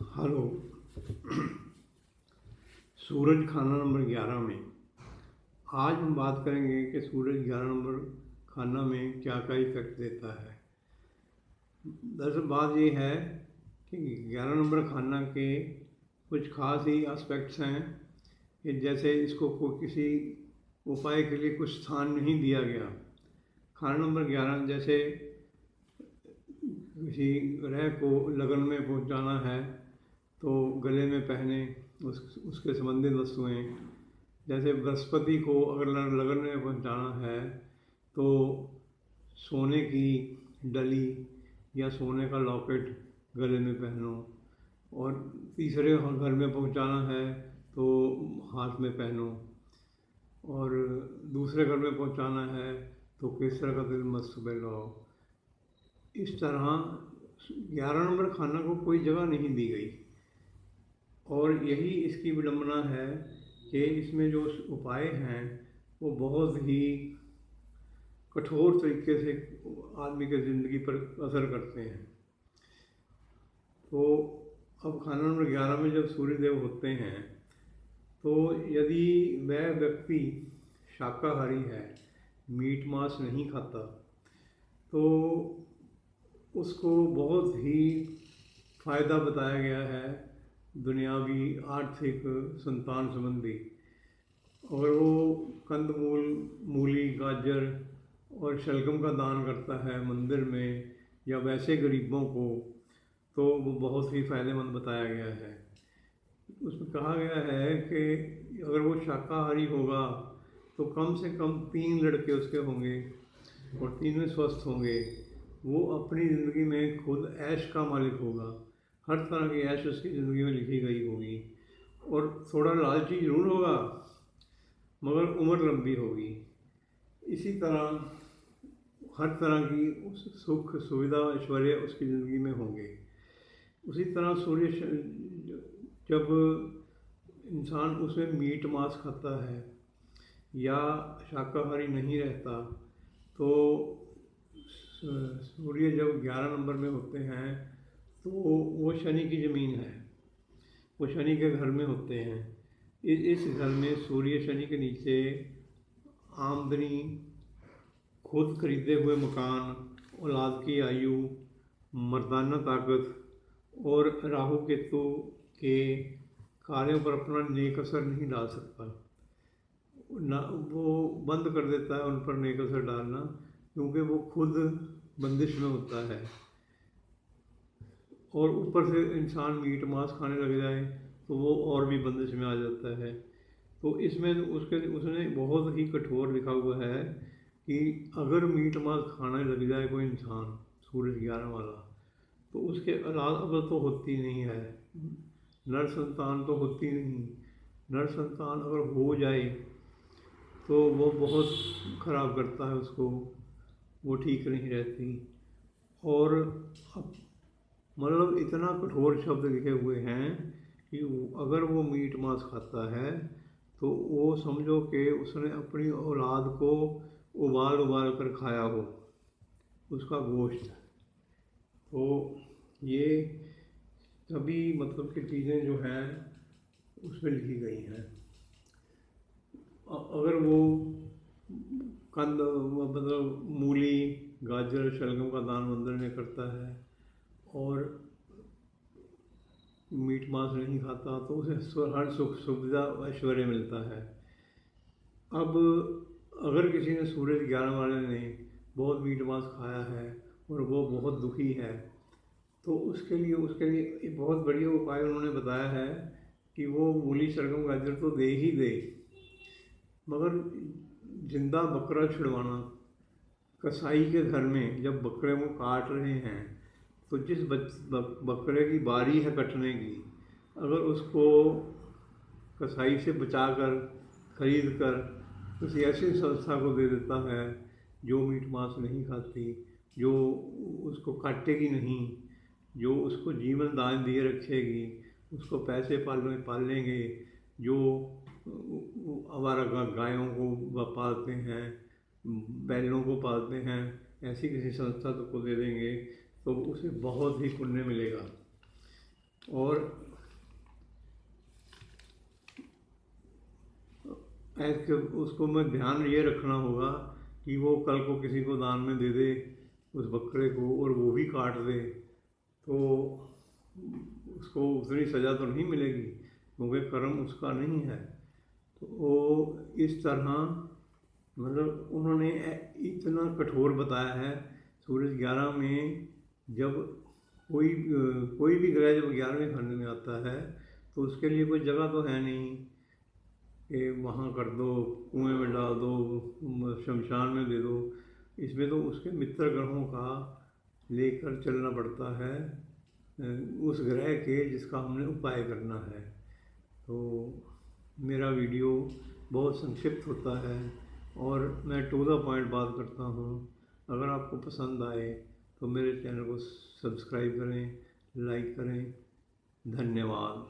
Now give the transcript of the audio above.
Hello. सूरज खाना number 11 में आज हम बात करेंगे कि सूरज 11 नंबर खाना में क्या क्या इफेक्ट देता है। दरअसल बात ये है कि 11 नंबर खाना के कुछ खास ही एस्पेक्ट्स हैं कि जैसे इसको किसी उपाय के लिए कुछ स्थान नहीं दिया गया। खाना नंबर 11 जैसे किसी ग्रह को लगन में पहुंचाना है तो गले में पहने उसके संबंधित वस्तुएं, जैसे बृहस्पति को अगर लगन में पहुंचाना है तो सोने की डली या सोने का लॉकेट गले में पहनो, और तीसरे घर में पहुंचाना है तो हाथ में पहनो, और दूसरे घर में पहुंचाना है तो केसर का तिल मस्त पे लगाओ। इस तरह 11 नंबर खाना को कोई जगह नहीं दी गई, और यही इसकी विडंबना है कि इसमें जो उपाय हैं वो बहुत ही कठोर तरीके से आदमी की ज़िंदगी पर असर करते हैं। तो अब खाना नंबर 11 में जब सूर्यदेव होते हैं तो यदि वह व्यक्ति शाकाहारी है, मीट मांस नहीं खाता, तो उसको बहुत ही फ़ायदा बताया गया है दुनियावी आर्थिक संतान संबंधी। अगर वो कंदमूल, मूली, गाजर और शलगम का दान करता है मंदिर में या वैसे गरीबों को, तो वो बहुत ही फ़ायदेमंद बताया गया है। उसमें कहा गया है कि अगर वो शाकाहारी होगा तो कम से कम 3 लड़के उसके होंगे और तीनों स्वस्थ होंगे। वो अपनी ज़िंदगी में खुद ऐश का मालिक होगा, हर तरह की ऐश उसकी ज़िंदगी में लिखी गई होगी, और थोड़ा लालची ज़रूर होगा मगर उम्र लंबी होगी। इसी तरह हर तरह की सुख सुविधा ऐश्वर्य उसकी ज़िंदगी में होंगे। उसी तरह सूर्य जब इंसान उसमें मीट मांस खाता है या शाकाहारी नहीं रहता, तो सूर्य जब 11 नंबर में होते हैं तो वो शनि की ज़मीन है, वो शनि के घर में होते हैं। इस घर में सूर्य शनि के नीचे आमदनी, खुद खरीदे हुए मकान, औलाद की आयु, मर्दाना ताकत और राहु केतु के कार्यों पर अपना नेक असर नहीं डाल सकता ना, वो बंद कर देता है उन पर नेक असर डालना, क्योंकि वो खुद बंदिश में होता है। और ऊपर से इंसान मीट मांस खाने लग जाए तो वो और भी बंदिश में आ जाता है। तो इसमें उसने बहुत ही कठोर लिखा हुआ है कि अगर मीट मांस खाने लग जाए कोई इंसान सूरज 11 वाला, तो उसके औलाद अब तो होती नहीं है, नर संतान तो होती नहीं। नर संतान अगर हो जाए तो वो बहुत ख़राब करता है उसको, वो ठीक नहीं रहती। और अब मतलब इतना कठोर शब्द लिखे हुए हैं कि अगर वो मीट मांस खाता है तो वो समझो कि उसने अपनी औलाद को उबाल उबाल कर खाया हो, उसका गोश्त। तो ये सभी मतलब की चीज़ें जो हैं उसमें लिखी गई हैं। अगर वो कंद मतलब मूली, गाजर, शलगम का दान मंदिर में करता है और मीट मांस नहीं खाता, तो उसे हर सुख सुविधा ऐश्वर्य मिलता है। अब अगर किसी ने सूरज 11 वाले ने बहुत मीट मांस खाया है और वो बहुत दुखी है, तो उसके लिए एक बहुत बढ़िया उपाय उन्होंने बताया है कि वो मूली, शलगम, गाजर तो दे ही दे, मगर जिंदा बकरा छुड़वाना। कसाई के घर में जब बकरे को काट रहे हैं तो जिस बकरे की बारी है कटने की, अगर उसको कसाई से बचाकर खरीद कर किसी ऐसी संस्था को दे देता है जो मीट मांस नहीं खाती, जो उसको काटेगी नहीं, जो उसको जीवन दान दिए रखेगी, उसको पैसे पालेंगे, जो आवारा गायों को पालते हैं, बैलों को पालते हैं, ऐसी किसी संस्था को दे देंगे तो उसे बहुत ही पुण्य मिलेगा। और ऐसे उसको मैं ध्यान ये रखना होगा कि वो कल को किसी को दान में दे दे उस बकरे को और वो भी काट दे, तो उसको उतनी सज़ा तो नहीं मिलेगी क्योंकि कर्म उसका नहीं है। तो वो इस तरह मतलब उन्होंने इतना कठोर बताया है। सूरज 11 में जब कोई भी ग्रह जब 11वें खंड में आता है तो उसके लिए कोई जगह तो है नहीं कि वहाँ कर दो, कुएं में डाल दो, शमशान में दे दो। इसमें तो उसके मित्र ग्रहों का लेकर चलना पड़ता है उस ग्रह के जिसका हमने उपाय करना है। तो मेरा वीडियो बहुत संक्षिप्त होता है और मैं टू द पॉइंट बात करता हूँ। अगर आपको पसंद आए तो मेरे चैनल को सब्सक्राइब करें, लाइक करें। धन्यवाद।